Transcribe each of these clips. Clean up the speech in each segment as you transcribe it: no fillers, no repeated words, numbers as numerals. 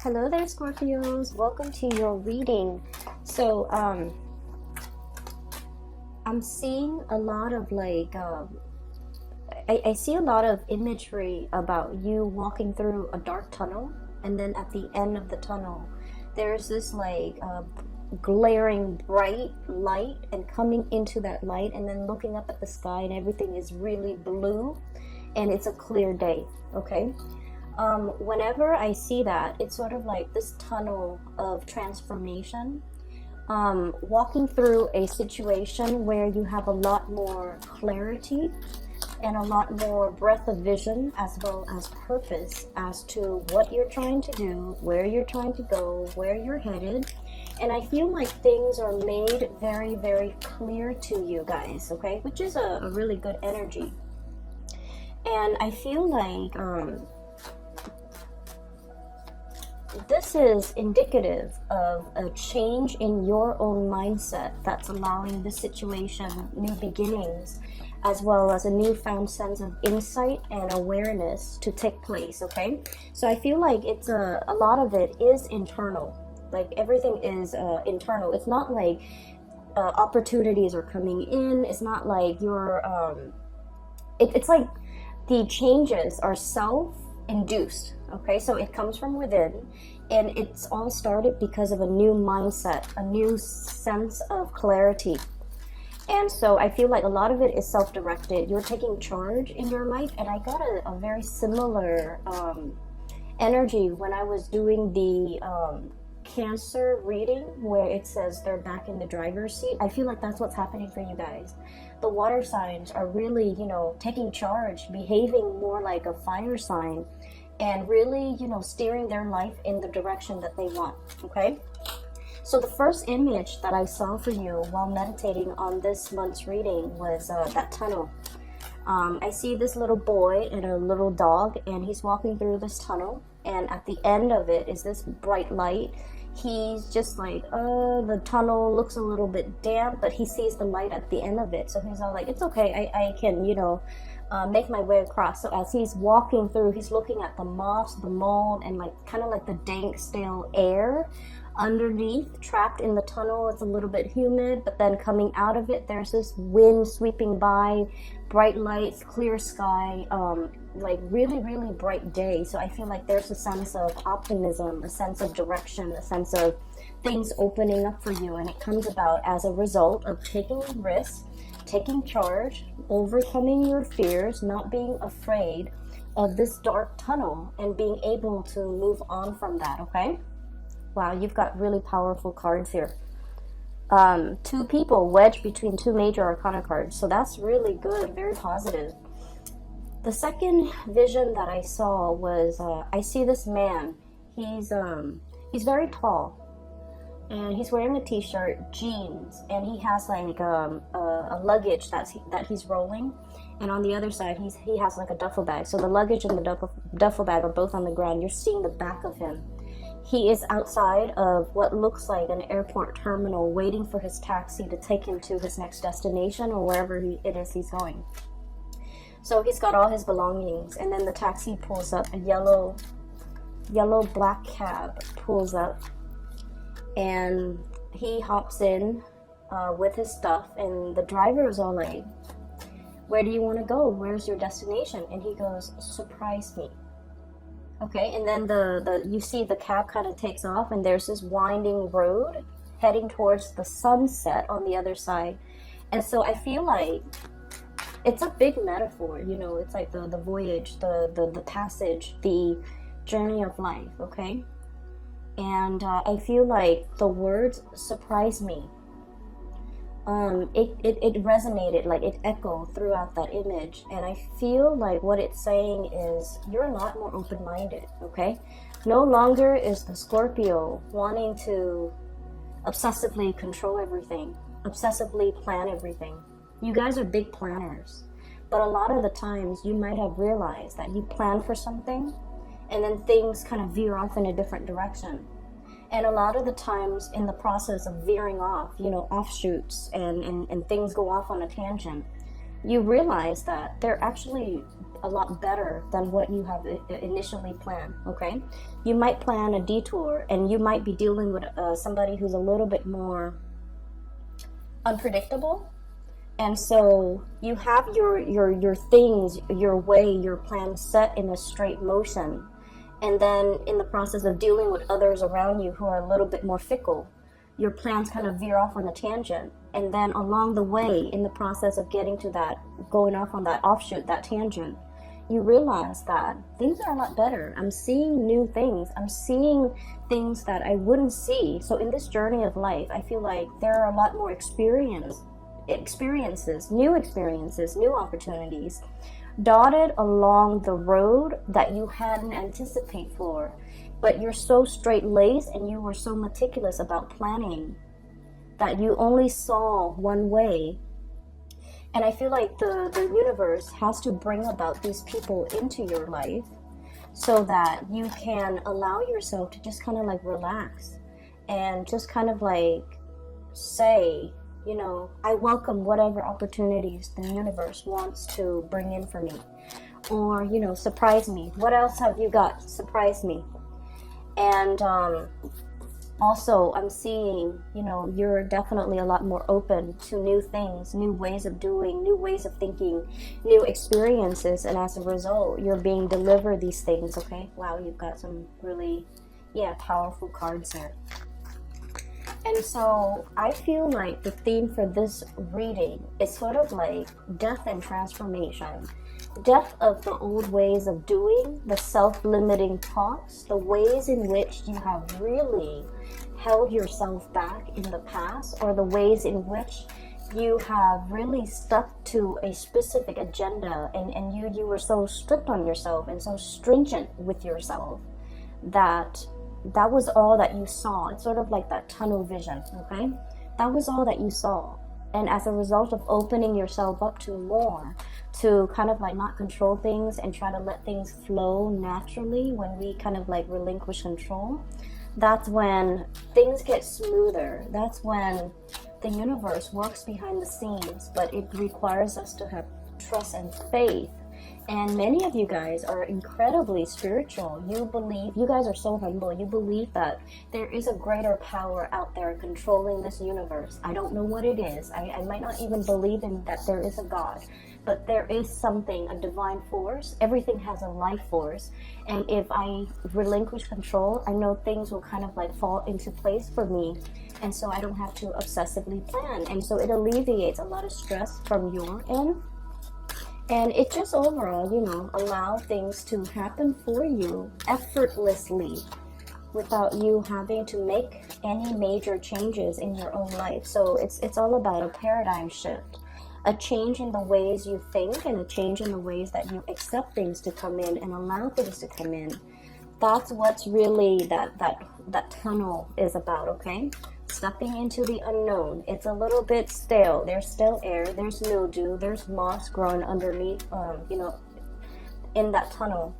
Hello there, Scorpios. Welcome to your reading. So, I'm seeing a lot of I see a lot of imagery about you walking through a dark tunnel, and then at the end of the tunnel, there's this glaring bright light, and coming into that light, and then looking up at the sky, and everything is really blue, and it's a clear day. Okay. Whenever I see that, it's sort of like this tunnel of transformation, walking through a situation where you have a lot more clarity and a lot more breadth of vision, as well as purpose as to what you're trying to do, where you're trying to go, where you're headed. And I feel like things are made very, very clear to you guys, okay? Which is a really good energy. And I feel like this is indicative of a change in your own mindset that's allowing this situation new beginnings, as well as a newfound sense of insight and awareness to take place. Okay, so I feel like it's a lot of it is internal. Like everything is internal. It's not like opportunities are coming in. It's not like you're it's like the changes are self-induced. Okay, so it comes from within, and it's all started because of a new mindset, a new sense of clarity. And so I feel like a lot of it is self-directed. You're taking charge in your life, and I got a very similar energy when I was doing the Cancer reading, where it says they're back in the driver's seat. I feel like that's what's happening for you guys. The water signs are really, taking charge, behaving more like a fire sign, and really, steering their life in the direction that they want. Okay, so the first image that I saw for you while meditating on this month's reading was that tunnel. I see this little boy and a little dog, and he's walking through this tunnel, and at the end of it is this bright light. He's just like, the tunnel looks a little bit damp, but he sees the light at the end of it, so he's all like, it's okay, I can, make my way across. So as he's walking through, he's looking at the moss, the mold, and kind of like the dank, stale air underneath, trapped in the tunnel. It's a little bit humid, but then coming out of it, there's this wind sweeping by, bright lights, clear sky, really, really bright day. So I feel like there's a sense of optimism, a sense of direction, a sense of things opening up for you, and it comes about as a result of taking risks, taking charge, overcoming your fears, not being afraid of this dark tunnel, and being able to move on from that. Okay, wow, you've got really powerful cards here. Two people wedged between two major arcana cards, so that's really good, very positive. The second vision that I saw was I see this man. He's very tall, and he's wearing a t-shirt, jeans, and he has like a luggage that he's rolling, and on the other side he has like a duffel bag. So the luggage and the duffel bag are both on the ground. You're seeing the back of him. He is outside of what looks like an airport terminal, waiting for his taxi to take him to his next destination, or wherever it is he's going. So he's got all his belongings, and then the taxi pulls up. A yellow black cab pulls up, and he hops in with his stuff, and the driver is all like, where do you want to go? Where's your destination? And he goes, surprise me. Okay, and then you see the cab kind of takes off, and there's this winding road heading towards the sunset on the other side. And so I feel like it's a big metaphor, it's like the voyage, the passage, the journey of life. Okay, and I feel like the words surprise me. It resonated, like it echoed throughout that image, and I feel like what it's saying is you're a lot more open-minded. Okay, no longer is the Scorpio wanting to obsessively control everything, obsessively plan everything. You guys are big planners, but a lot of the times you might have realized that you plan for something, and then things kind of veer off in a different direction. And a lot of the times in the process of veering off, offshoots and things go off on a tangent, you realize that they're actually a lot better than what you have initially planned, okay? You might plan a detour, and you might be dealing with somebody who's a little bit more unpredictable. And so you have your things, your way, your plan set in a straight motion. And then in the process of dealing with others around you who are a little bit more fickle, your plans kind of veer off on a tangent. And then along the way, in the process of getting to that, going off on that offshoot, that tangent, you realize that things are a lot better. I'm seeing new things. I'm seeing things that I wouldn't see. So in this journey of life, I feel like there are a lot more experiences, new opportunities dotted along the road that you hadn't anticipated for. But you're so straight-laced and you were so meticulous about planning that you only saw one way. And I feel like the universe has to bring about these people into your life so that you can allow yourself to just kind of like relax and just kind of like say, you know, I welcome whatever opportunities the universe wants to bring in for me. Or, you know, surprise me. What else have you got? Surprise me. And also, I'm seeing, you know, you're definitely a lot more open to new things, new ways of doing, new ways of thinking, new experiences. And as a result, you're being delivered these things, okay? Wow, you've got some really, powerful cards there. And so I feel like the theme for this reading is sort of like death and transformation. Death of the old ways of doing, the self-limiting thoughts, the ways in which you have really held yourself back in the past, or the ways in which you have really stuck to a specific agenda, and you were so strict on yourself and so stringent with yourself that was all that you saw. It's sort of like that tunnel vision, okay? That was all that you saw. And as a result of opening yourself up to more, to kind of like not control things and try to let things flow naturally, when we kind of like relinquish control, that's when things get smoother. That's when the universe works behind the scenes, but it requires us to have trust and faith. And many of you guys are incredibly spiritual. You guys are so humble. You believe that there is a greater power out there controlling this universe. I don't know what it is. I might not even believe in that there is a God, but there is something, a divine force. Everything has a life force. And if I relinquish control, I know things will kind of like fall into place for me. And so I don't have to obsessively plan. And so it alleviates a lot of stress from your end. And it just overall, you know, allow things to happen for you effortlessly without you having to make any major changes in your own life. So it's all about a paradigm shift, a change in the ways you think, and a change in the ways that you accept things to come in and allow things to come in. That's what's really that tunnel is about, okay? Stepping into the unknown. It's a little bit stale. There's still air, there's mildew, there's moss growing underneath, in that tunnel.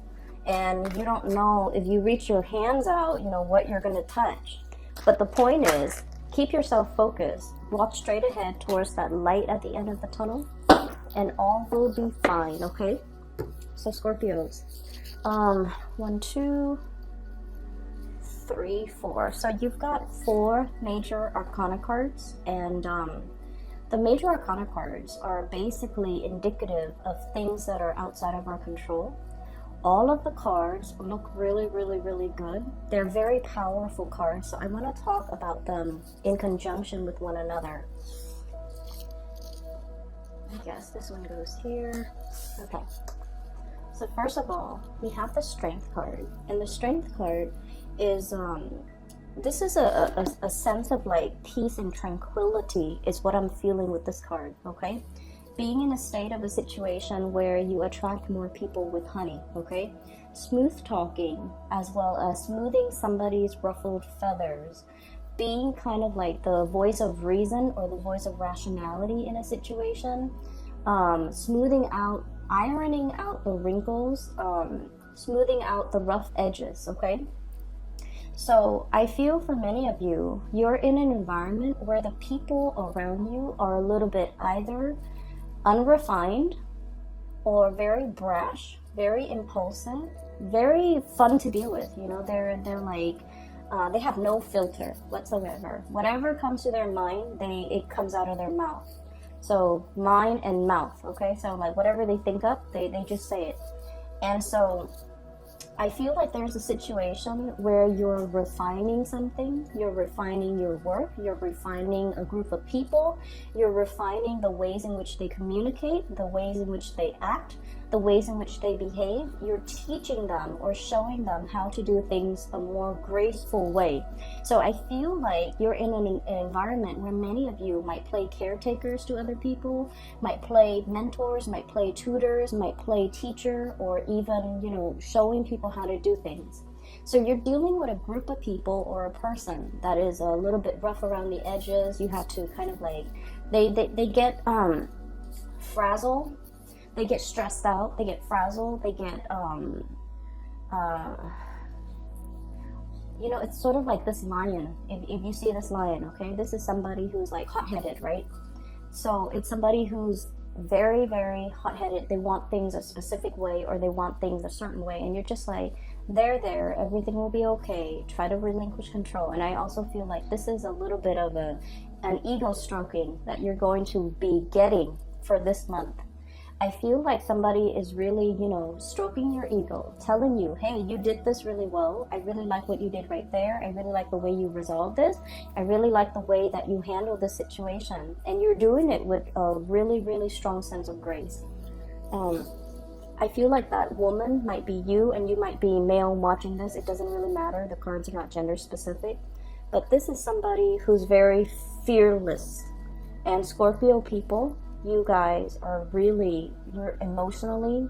And you don't know if you reach your hands out, what you're going to touch. But the point is, keep yourself focused. Walk straight ahead towards that light at the end of the tunnel, and all will be fine, okay? So Scorpios, 1, 2, 3, 4. So you've got 4 major arcana cards, and the major arcana cards are basically indicative of things that are outside of our control. All of the cards look really, really, really good. They're very powerful cards, so I want to talk about them in conjunction with one another. I guess this one goes here. Okay. So first of all, we have the Strength card, and the Strength card is this is a sense of like peace and tranquility is what I'm feeling with this card, okay? Being in a state of a situation where you attract more people with honey, okay? Smooth talking, as well as smoothing somebody's ruffled feathers. Being kind of like the voice of reason or the voice of rationality in a situation. Smoothing out, ironing out the wrinkles, smoothing out the rough edges, okay? So I feel for many of you, you're in an environment where the people around you are a little bit either unrefined, or very brash, very impulsive, very fun to deal with. You know, they're like they have no filter whatsoever. Whatever comes to their mind, it comes out of their mouth. So mind and mouth, okay? So like whatever they think up, they just say it. And so I feel like there's a situation where you're refining something, you're refining your work, you're refining a group of people, you're refining the ways in which they communicate, the ways in which they act, the ways in which they behave. You're teaching them or showing them how to do things a more graceful way. So I feel like you're in an environment where many of you might play caretakers to other people, might play mentors, might play tutors, might play teacher, or even, you know, showing people how to do things. So you're dealing with a group of people or a person that is a little bit rough around the edges. You have to kind of like, they get frazzled. They get stressed out, they get frazzled, they get, you know, it's sort of like this lion. If you see this lion, okay, this is somebody who's like hot-headed, right? So it's somebody who's very, very hot-headed. They want things a specific way, or they want things a certain way, and you're just like, there, everything will be okay. Try to relinquish control. And I also feel like this is a little bit of an ego stroking that you're going to be getting for this month. I feel like somebody is really, you know, stroking your ego, telling you, hey, you did this really well. I really like what you did right there. I really like the way you resolved this. I really like the way that you handled the situation. And you're doing it with a really, really strong sense of grace. I feel like that woman might be you, and you might be male watching this. It doesn't really matter. The cards are not gender specific. But this is somebody who's very fearless. And Scorpio people, you guys are really, you're emotionally,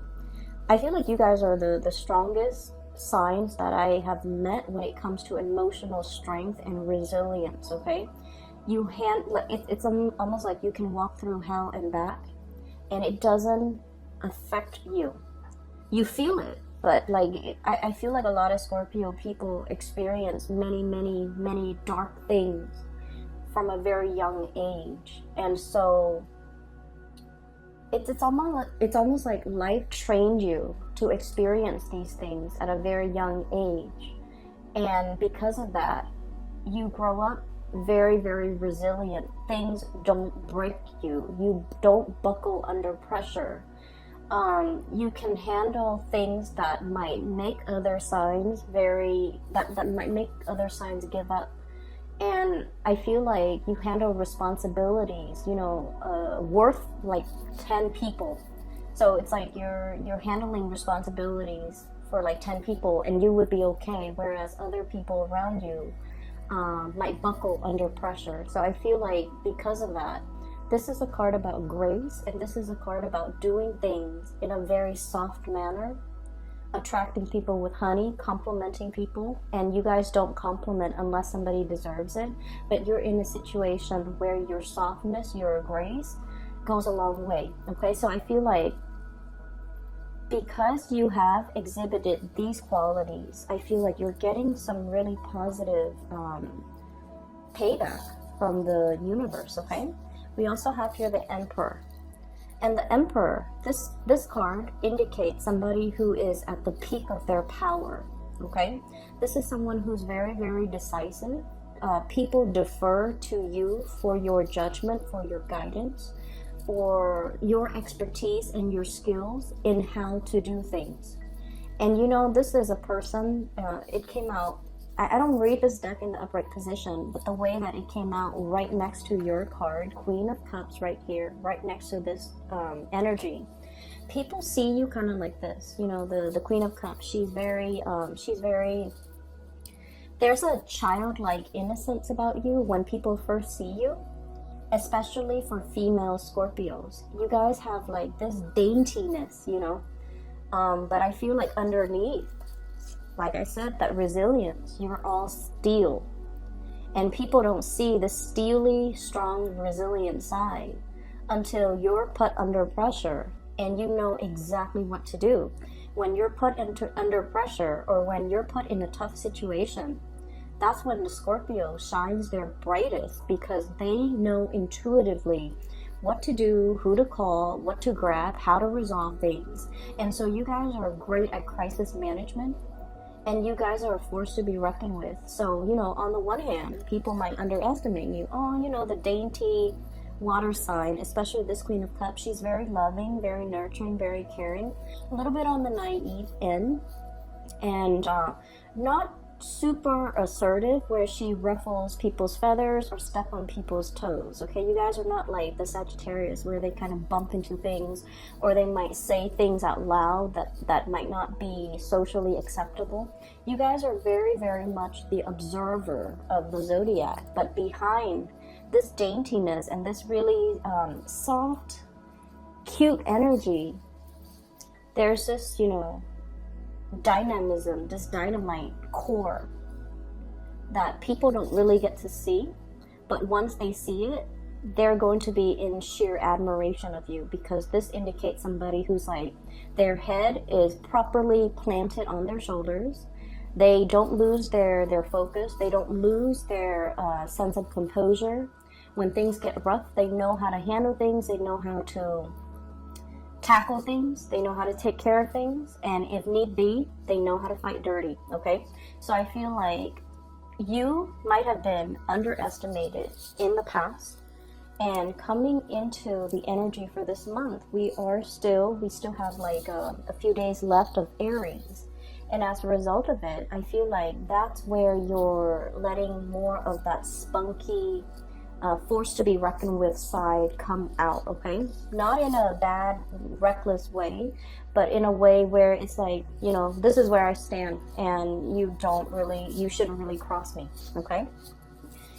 I feel like you guys are the strongest signs that I have met when it comes to emotional strength and resilience, okay? It's almost like you can walk through hell and back, and it doesn't affect you. You feel it, but like, I feel like a lot of Scorpio people experience many, many, many dark things from a very young age. And so it's almost like life trained you to experience these things at a very young age, and because of that, you grow up very, very resilient. Things don't break you. You don't buckle under pressure. You can handle things that might make other signs that might make other signs give up. And I feel like you handle responsibilities, you know, worth like 10 people. So it's like you're handling responsibilities for like 10 people, and you would be okay, whereas other people around you might buckle under pressure. So I feel like because of that, this is a card about grace, and this is a card about doing things in a very soft manner, attracting people with honey, complimenting people. And you guys don't compliment unless somebody deserves it, but you're in a situation where your softness, your grace goes a long way, okay? So I feel like because you have exhibited these qualities, I feel like you're getting some really positive payback from the universe, okay? We also have here the Emperor. And the Emperor, this card indicates somebody who is at the peak of their power, okay? This is someone who's very, very decisive. People defer to you for your judgment, for your guidance, for your expertise and your skills in how to do things. And you know, this is a person, it came out, I don't read this deck in the upright position, but the way that it came out right next to your card, Queen of Cups right here, right next to this energy, people see you kind of like this. You know, the Queen of Cups, she's very, there's a childlike innocence about you when people first see you, especially for female Scorpios. You guys have like this daintiness, you know, but I feel like underneath, like I said, that resilience, you're all steel. And people don't see the steely, strong, resilient side until you're put under pressure and you know exactly what to do. When you're put under pressure, or when you're put in a tough situation, that's when the Scorpio shines their brightest, because they know intuitively what to do, who to call, what to grab, how to resolve things. And so you guys are great at crisis management, and you guys are a force to be reckoned with. So, you know, on the one hand, people might underestimate you. Oh, you know, the dainty water sign, especially this Queen of Cups, she's very loving, very nurturing, very caring, a little bit on the naive end, and not super assertive where she ruffles people's feathers or step on people's toes. Okay, you guys are not like the Sagittarius where they kind of bump into things, or they might say things out loud that might not be socially acceptable. You guys are very, very much the observer of the zodiac, but behind this daintiness and this really soft, cute energy, there's this, you know, dynamism, this dynamite core that people don't really get to see, but once they see it, they're going to be in sheer admiration of you, because this indicates somebody who's like, their head is properly planted on their shoulders. They don't lose their focus. They don't lose their sense of composure. When things get rough, they know how to handle things. They know how to tackle things. They know how to take care of things. And if need be, they know how to fight dirty, okay? So I feel like you might have been underestimated in the past. And coming into the energy for this month, we still have like a few days left of Aries. And as a result of it, I feel like that's where you're letting more of that spunky, force to be reckoned with side come out, okay? Not in a bad, reckless way, but in a way where it's like, you know, this is where I stand, and you shouldn't really cross me, okay?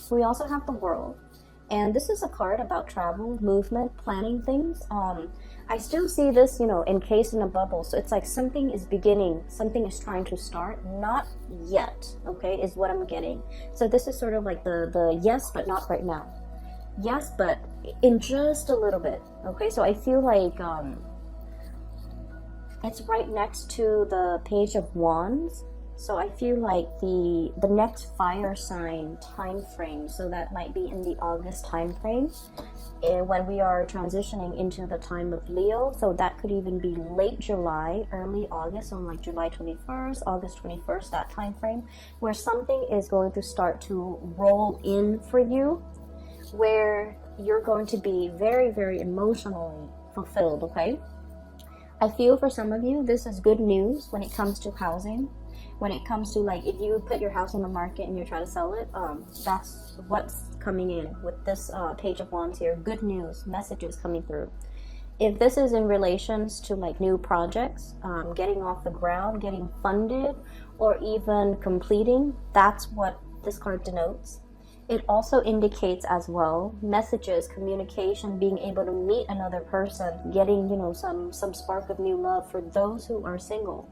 We also have the World. And this is a card about travel, movement, planning things. I still see this, you know, encased in a bubble. So it's like something is beginning, something is trying to start, not yet, okay, is what I'm getting. So this is sort of like the yes, but not right now. Yes, but in just a little bit, okay? So I feel like it's right next to the Page of Wands. So I feel like the next fire sign time frame, so that might be in the August time frame, when we are transitioning into the time of Leo. So that could even be late July, early August, so like July 21st, August 21st, that time frame, where something is going to start to roll in for you, where you're going to be very, very emotionally fulfilled, okay? I feel for some of you, this is good news when it comes to housing. When it comes to, like, if you put your house on the market and you try to sell it, that's what's coming in with this Page of Wands here. Good news, messages coming through. If this is in relations to like new projects, getting off the ground, getting funded, or even completing, that's what this card denotes. It also indicates as well messages, communication, being able to meet another person, getting, you know, some spark of new love for those who are single.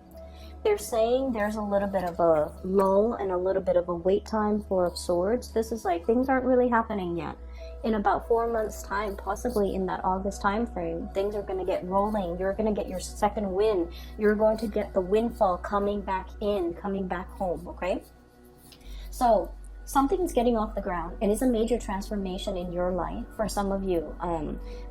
They're saying there's a little bit of a lull and a little bit of a wait time for Swords. This is like things aren't really happening yet. In about 4 months' time, possibly in that August time frame, things are going to get rolling. You're going to get your second win. You're going to get the windfall coming back in, coming back home, okay? So something's getting off the ground, and it's a major transformation in your life for some of you.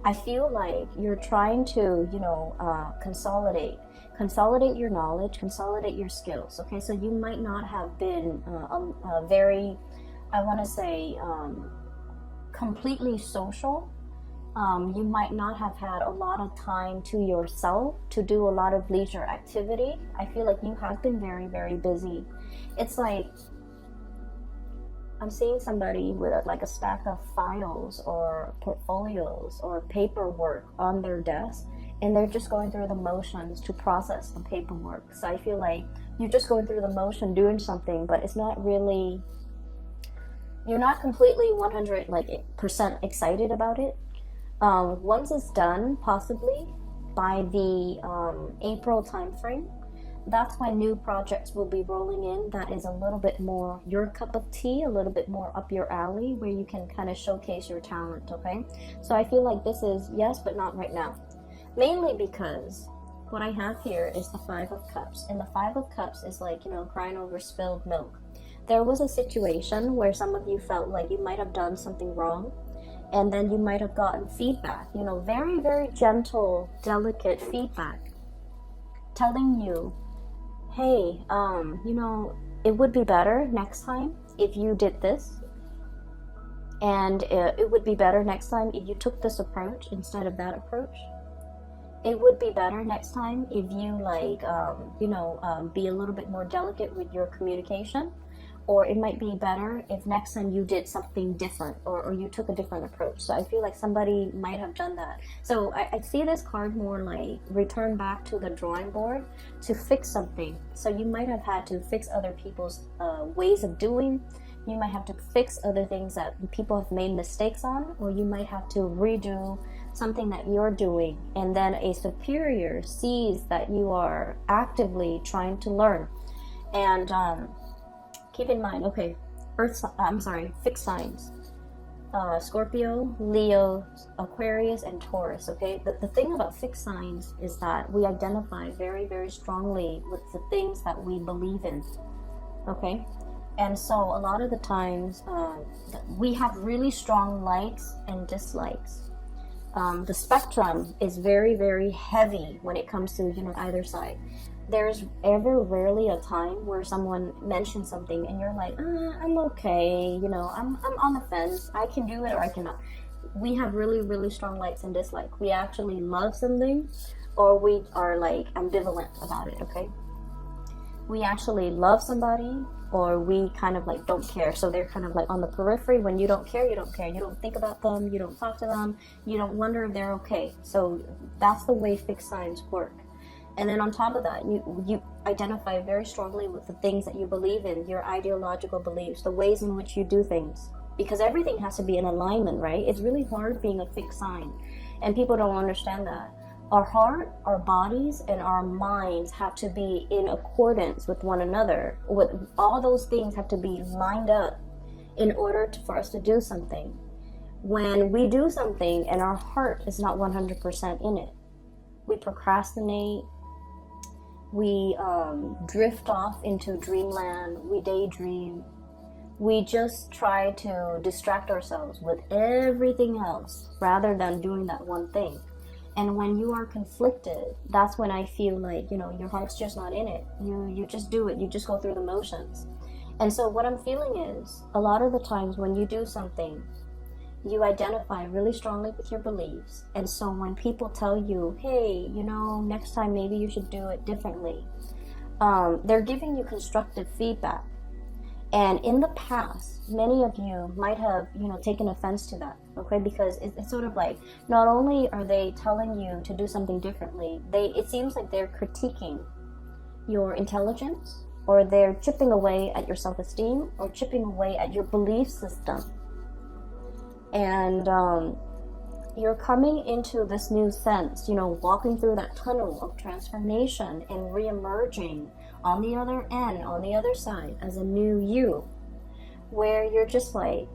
I feel like you're trying to, you know, consolidate your knowledge, consolidate your skills, okay? So you might not have been very, I want to say, completely social. You might not have had a lot of time to yourself to do a lot of leisure activity. I feel like you have been very, very busy. It's like I'm seeing somebody with like a stack of files or portfolios or paperwork on their desk, and they're just going through the motions to process the paperwork. So I feel like you're just going through the motion, doing something, but it's not really, you're not completely 100% excited about it. Once it's done, possibly by the April time frame, that's when new projects will be rolling in. That is a little bit more your cup of tea, a little bit more up your alley, where you can kind of showcase your talent, okay? So I feel like this is yes, but not right now. Mainly because what I have here is the Five of Cups. And the Five of Cups is like, you know, crying over spilled milk. There was a situation where some of you felt like you might have done something wrong, And then you might have gotten feedback, you know, very, very gentle, delicate feedback telling you, hey, you know, it would be better next time if you did this. And it would be better next time if you took this approach instead of that approach. It would be better next time if you be a little bit more delicate with your communication. Or it might be better if next time you did something different, or you took a different approach. So I feel like somebody might have done that. So I see this card more like return back to the drawing board to fix something. So you might have had to fix other people's ways of doing. You might have to fix other things that people have made mistakes on, or you might have to redo something that you're doing. And then a superior sees that you are actively trying to learn. And keep in mind, okay, fixed signs. Scorpio, Leo, Aquarius, and Taurus, okay? The thing about fixed signs is that we identify very, very strongly with the things that we believe in, okay? And so a lot of the times, we have really strong likes and dislikes. The spectrum is very, very heavy when it comes to, you know, either side. There's ever rarely a time where someone mentions something and you're like, I'm okay, you know, I'm on the fence. I can do it or I cannot. We have really, really strong likes and dislikes. We actually love something, or we are like ambivalent about it, okay? We actually love somebody, or we kind of like don't care. So they're kind of like on the periphery. When you don't care, you don't care. You don't think about them. You don't talk to them. You don't wonder if they're okay. So that's the way fixed signs work. And then on top of that, you identify very strongly with the things that you believe in, your ideological beliefs, the ways in which you do things. Because everything has to be in alignment, right? It's really hard being a fixed sign. And people don't understand that. Our heart, our bodies, and our minds have to be in accordance with one another. All those things have to be lined up in order for us to do something. When we do something and our heart is not 100% in it, we procrastinate, we drift off into dreamland, we daydream, we just try to distract ourselves with everything else rather than doing that one thing. And when you are conflicted, that's when I feel like, you know, your heart's just not in it. You just do it. You just go through the motions. And so what I'm feeling is, a lot of the times when you do something, you identify really strongly with your beliefs. And so when people tell you, hey, you know, next time maybe you should do it differently, they're giving you constructive feedback. And in the past, many of you might have, you know, taken offense to that, okay? Because it's sort of like, not only are they telling you to do something differently, it seems like they're critiquing your intelligence, or they're chipping away at your self-esteem, or chipping away at your belief system. And you're coming into this new sense, you know, walking through that tunnel of transformation and re-emerging on the other end, on the other side, as a new you, where you're just like,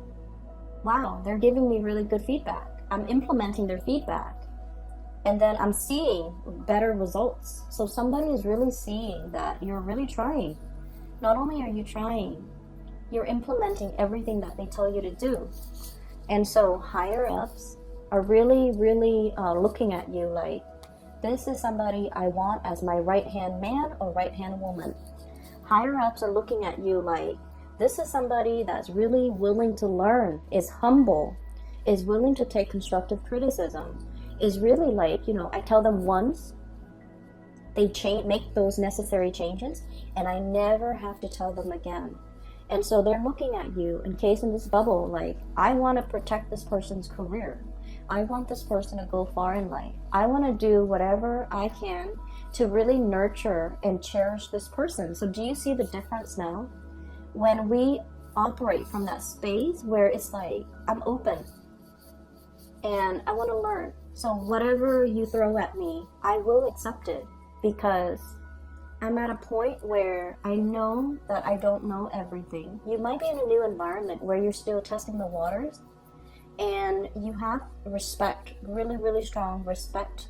wow, they're giving me really good feedback. I'm implementing their feedback. And then I'm seeing better results. So somebody is really seeing that you're really trying. Not only are you trying, you're implementing everything that they tell you to do. And so higher ups are really, really looking at you like, this is somebody I want as my right-hand man or right-hand woman. Higher ups are looking at you like, this is somebody that's really willing to learn, is humble, is willing to take constructive criticism, is really like, you know, I tell them once, they make those necessary changes, and I never have to tell them again. And so they're looking at you, encased in this bubble, like, I want to protect this person's career. I want this person to go far in life. I want to do whatever I can to really nurture and cherish this person. So do you see the difference now? When we operate from that space where it's like, I'm open and I want to learn. So whatever you throw at me, I will accept it, because I'm at a point where I know that I don't know everything. You might be in a new environment where you're still testing the waters, and you have respect, really, really strong respect.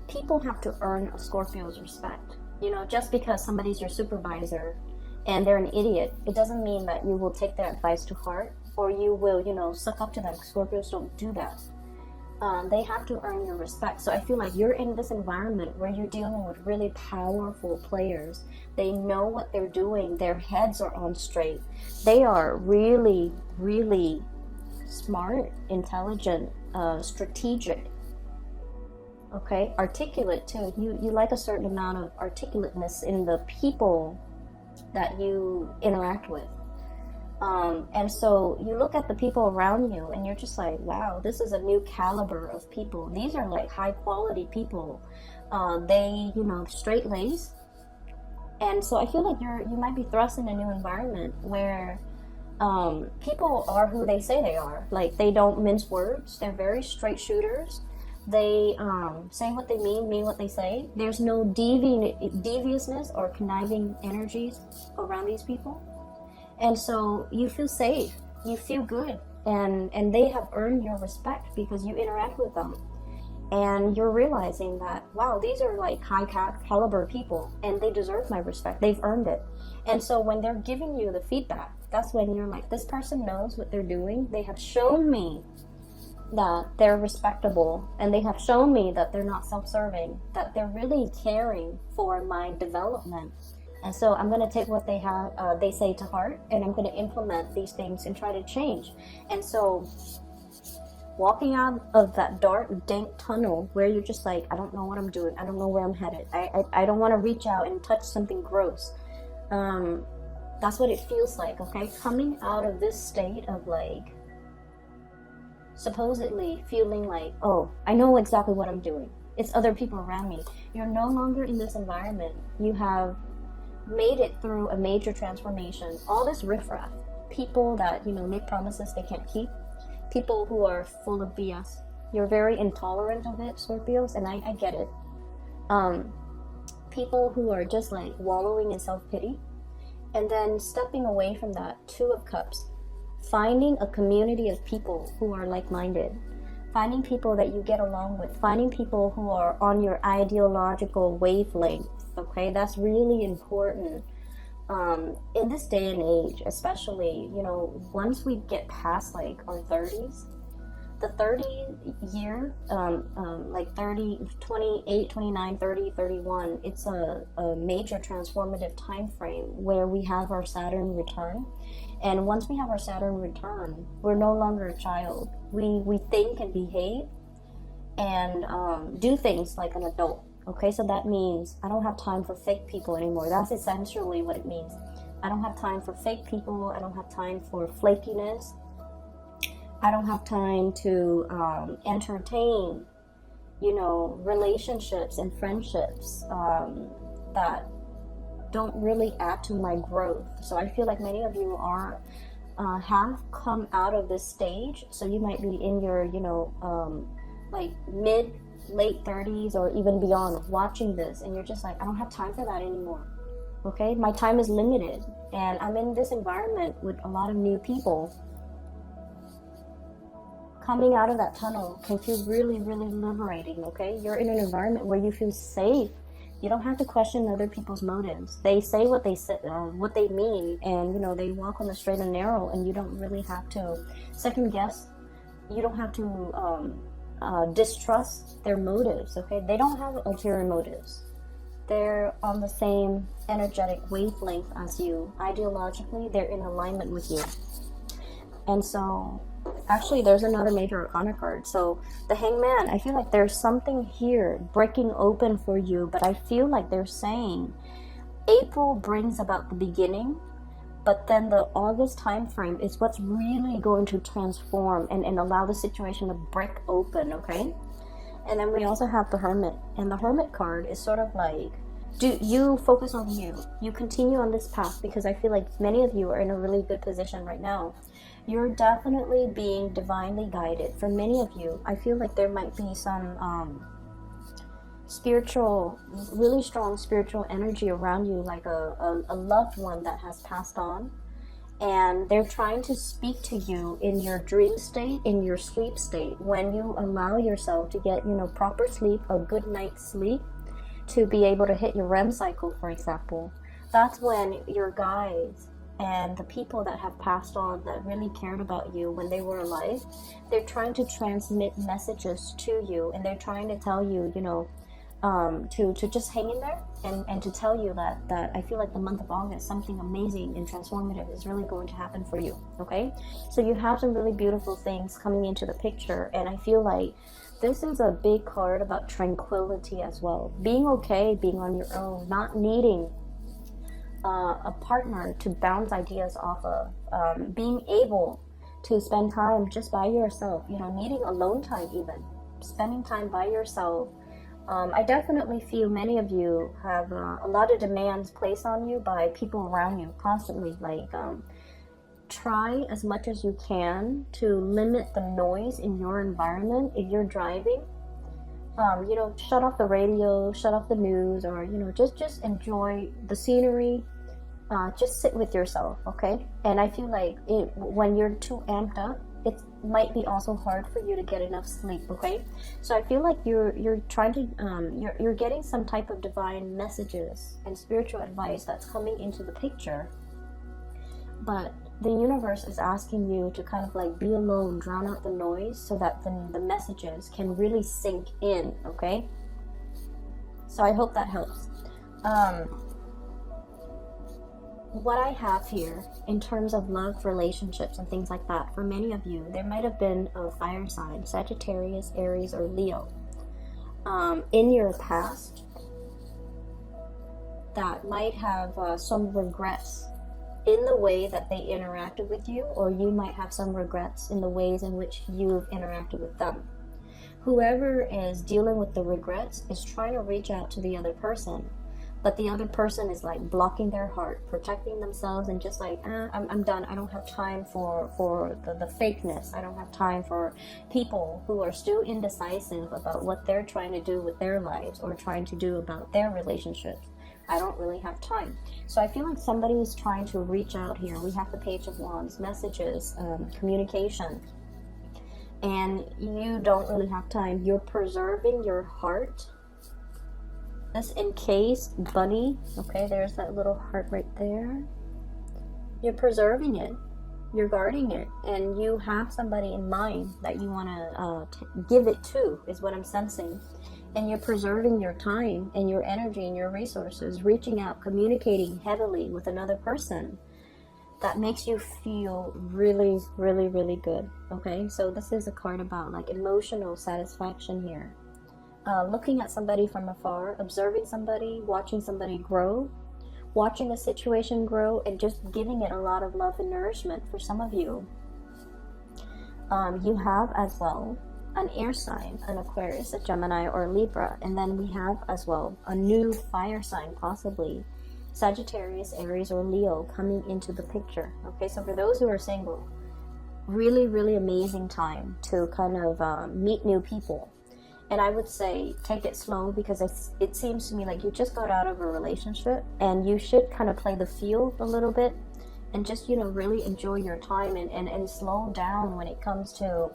People have to earn a Scorpio's respect. You know, just because somebody's your supervisor and they're an idiot, it doesn't mean that you will take their advice to heart. or you will, you know, suck up to them. Scorpios don't do that. They have to earn your respect. So I feel like you're in this environment where you're dealing with really powerful players. They know what they're doing. Their heads are on straight. They are really, really smart, intelligent, strategic. Okay, articulate too. You like a certain amount of articulateness in the people that you interact with. And so you look at the people around you and you're just like, wow, this is a new caliber of people. These are like high quality people. They, you know, straight laced. And so I feel like you might be thrust in a new environment where people are who they say they are. Like, they don't mince words. They're very straight shooters. They say what they mean what they say. There's no deviousness or conniving energies around these people. And so you feel safe, you feel good, and they have earned your respect because you interact with them. And you're realizing that, wow, these are like high caliber people and they deserve my respect. They've earned it. And so when they're giving you the feedback, that's when you're like, this person knows what they're doing. They have shown me that they're respectable, and they have shown me that they're not self-serving, that they're really caring for my development. And so I'm going to take what they say to heart, and I'm going to implement these things and try to change. And so walking out of that dark, dank tunnel where you're just like, I don't know what I'm doing. I don't know where I'm headed. I don't want to reach out and touch something gross. That's what it feels like, okay? Coming out of this state of like, supposedly feeling like, oh, I know exactly what I'm doing. It's other people around me. You're no longer in this environment. You have made it through a major transformation. All this riffraff, people that, you know, make promises they can't keep, people who are full of BS. You're very intolerant of it, Scorpios, and I get it. People who are just like wallowing in self-pity, and then stepping away from that, Two of Cups, finding a community of people who are like-minded, finding people that you get along with, finding people who are on your ideological wavelength. Okay, that's really important in this day and age, especially, you know, once we get past like our 30s, the 30 year, like 30, 28, 29, 30, 31, it's a major transformative time frame where we have our Saturn return. And once we have our Saturn return, we're no longer a child. We think and behave and do things like an adult. Okay, so that means I don't have time for fake people anymore. That's essentially what it means. I don't have time for fake people. I don't have time for flakiness. I don't have time to entertain, you know, relationships and friendships that don't really add to my growth. So I feel like many of you are have come out of this stage. So you might be in your, you know, like late 30s or even beyond, watching this, and you're just like, I don't have time for that anymore. Okay, my time is limited, and I'm in this environment with a lot of new people. Coming out of that tunnel can feel really, really liberating. Okay, you're in an environment where you feel safe. You don't have to question other people's motives. They say what they say, what they mean, and you know, they walk on the straight and narrow, and you don't really have to second guess. You don't have to distrust their motives. Okay, they don't have ulterior motives. They're on the same energetic wavelength as you. Ideologically, they're in alignment with you. And so actually there's another major arcana card. So the Hangman, I feel like there's something here breaking open for you, but I feel like they're saying April brings about the beginning, but then the August time frame is what's really going to transform and allow the situation to break open. Okay, and then we also have the Hermit, and the Hermit card is sort of like, do you focus on you continue on this path, because I feel like many of you are in a really good position right now. You're definitely being divinely guided. For many of you, I feel like there might be some spiritual, really strong spiritual energy around you, like a loved one that has passed on, and they're trying to speak to you in your dream state, in your sleep state. When you allow yourself to get, you know, proper sleep, a good night's sleep, to be able to hit your REM cycle, for example, that's when your guides and the people that have passed on that really cared about you when they were alive, they're trying to transmit messages to you, and they're trying to tell you, to just hang in there, and to tell you that I feel like the month of August, something amazing and transformative is really going to happen for you. Okay, so you have some really beautiful things coming into the picture, and I feel like this is a big card about tranquility as well, being okay, being on your own, not needing a partner to bounce ideas off of, being able to spend time just by yourself, needing alone time, even spending time by yourself. I definitely feel many of you have a lot of demands placed on you by people around you constantly. Like, try as much as you can to limit the noise in your environment. If you're driving, shut off the radio, shut off the news, or just enjoy the scenery. Just sit with yourself, okay? And I feel like when you're too amped up, it might be also hard for you to get enough sleep, okay? So I feel like you're trying to you're getting some type of divine messages and spiritual advice that's coming into the picture, but the universe is asking you to kind of like be alone, drown out the noise, so that the messages can really sink in, okay? So I hope that helps. What I have here in terms of love, relationships, and things like that, for many of you, there might have been a fire sign, Sagittarius, Aries, or Leo, in your past that might have some regrets in the way that they interacted with you, or you might have some regrets in the ways in which you've interacted with them. Whoever is dealing with the regrets is trying to reach out to the other person, but the other person is like blocking their heart, protecting themselves, and just like, I'm done. I don't have time for the fakeness. I don't have time for people who are still indecisive about what they're trying to do with their lives or trying to do about their relationships. I don't really have time. So I feel like somebody is trying to reach out here. We have the Page of Wands, messages, communication, and you don't really have time. You're preserving your heart. This encased bunny, okay, there's that little heart right there. You're preserving it, you're guarding it, and you have somebody in mind that you want to give it to, is what I'm sensing. And you're preserving your time and your energy and your resources, reaching out, communicating heavily with another person. That makes you feel really, really, really good, okay? So this is a card about like emotional satisfaction here. Looking at somebody from afar, observing somebody, watching somebody grow, watching a situation grow, and just giving it a lot of love and nourishment for some of you. You have as well an air sign, an Aquarius, a Gemini, or a Libra, and then we have as well a new fire sign, possibly Sagittarius, Aries, or Leo coming into the picture. Okay, so for those who are single, really, really amazing time to kind of meet new people. And I would say take it slow, because it seems to me like you just got out of a relationship, and you should kind of play the field a little bit and just, really enjoy your time and slow down when it comes to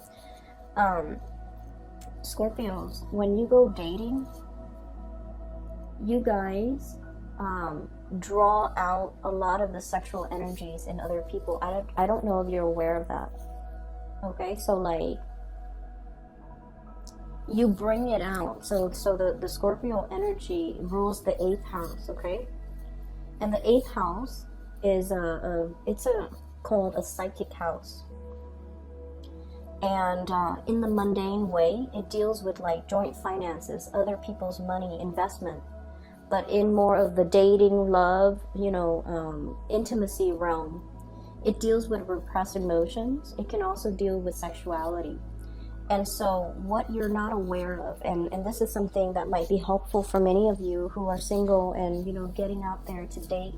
Scorpios. When you go dating, you guys draw out a lot of the sexual energies in other people. I don't know if you're aware of that. Okay, so like, you bring it out. So the Scorpio energy rules the 8th house, okay? And the 8th house is called a psychic house. And in the mundane way, it deals with like joint finances, other people's money, investment. But in more of the dating, love, intimacy realm, it deals with repressed emotions. It can also deal with sexuality. And so what you're not aware of, and this is something that might be helpful for many of you who are single and, getting out there to date,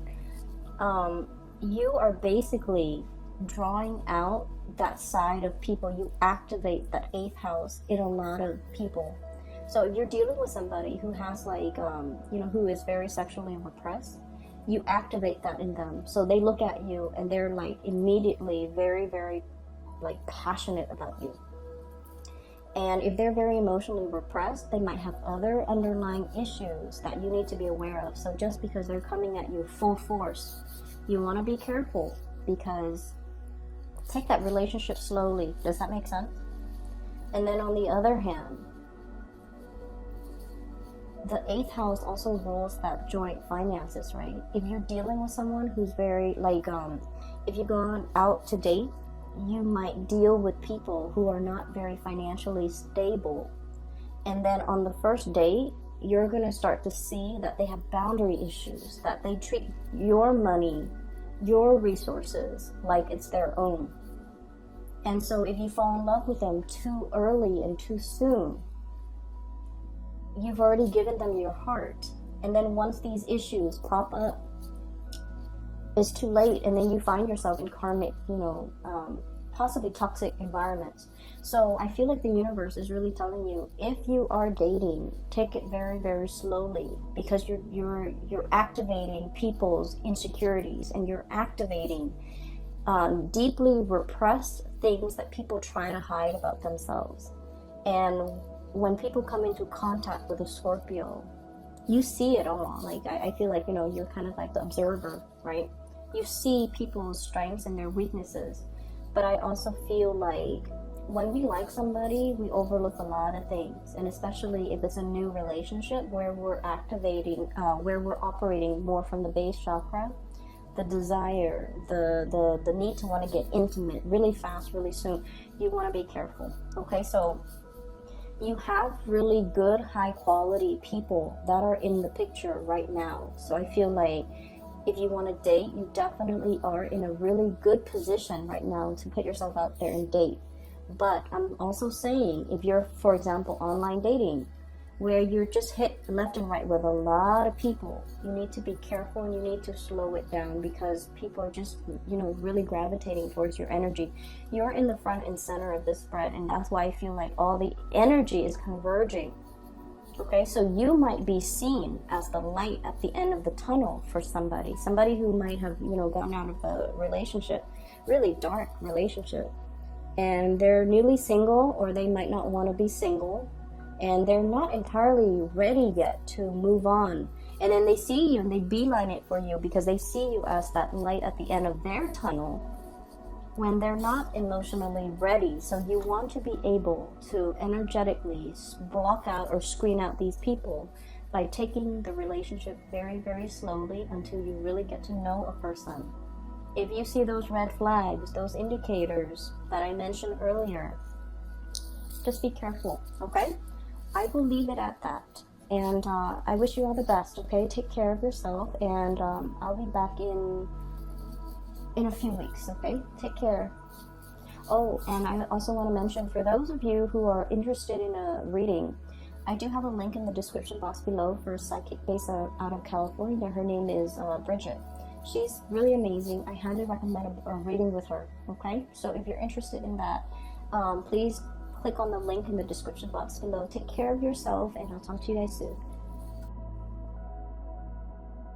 you are basically drawing out that side of people. You activate that 8th house in a lot of people. So if you're dealing with somebody who has like, who is very sexually repressed, you activate that in them. So they look at you and they're like immediately very, very like passionate about you. And if they're very emotionally repressed, they might have other underlying issues that you need to be aware of. So just because they're coming at you full force You want to be careful because take that relationship slowly. Does that make sense? And then on the other hand, the 8th house also rules that joint finances, right? If you're dealing with someone who's very like, if you go out to date, you might deal with people who are not very financially stable. And then on the first date, you're going to start to see that they have boundary issues, that they treat your money, your resources like it's their own. And so if you fall in love with them too early and too soon, you've already given them your heart. And then once these issues pop up, it's too late, and then you find yourself in karmic, possibly toxic environments. So I feel like the universe is really telling you, if you are dating, take it very, very slowly, because you're activating people's insecurities, and you're activating deeply repressed things that people try to hide about themselves. And when people come into contact with a Scorpio, you see it all. Like, I feel like, you're kind of like the observer, right? You see people's strengths and their weaknesses. But I also feel like when we like somebody, we overlook a lot of things. And especially if it's a new relationship where we're activating, where we're operating more from the base chakra, the desire, the need to want to get intimate really fast, really soon, you want to be careful. Okay, so you have really good, high quality people that are in the picture right now. So I feel like if you want to date, you definitely are in a really good position right now to put yourself out there and date. But I'm also saying, if you're, for example, online dating, where you're just hit left and right with a lot of people, you need to be careful and you need to slow it down, because people are just, really gravitating towards your energy. You're in the front and center of this spread, and that's why I feel like all the energy is converging. Okay, so you might be seen as the light at the end of the tunnel for somebody who might have, gotten out of a relationship, really dark relationship, and they're newly single, or they might not want to be single, and they're not entirely ready yet to move on. And then they see you and they beeline it for you because they see you as that light at the end of their tunnel when they're not emotionally ready. So you want to be able to energetically block out or screen out these people by taking the relationship very, very slowly until you really get to know a person. If you see those red flags, those indicators that I mentioned earlier, just be careful, okay? I will leave it at that. And I wish you all the best, okay? Take care of yourself, and I'll be back in a few weeks, okay? Take care. Oh, and I also want to mention, for those of you who are interested in a reading, I do have a link in the description box below for a psychic based out of California. Her name is Bridget. She's really amazing. I highly recommend a reading with her, okay? So if you're interested in that, please click on the link in the description box below. Take care of yourself, and I'll talk to you guys soon.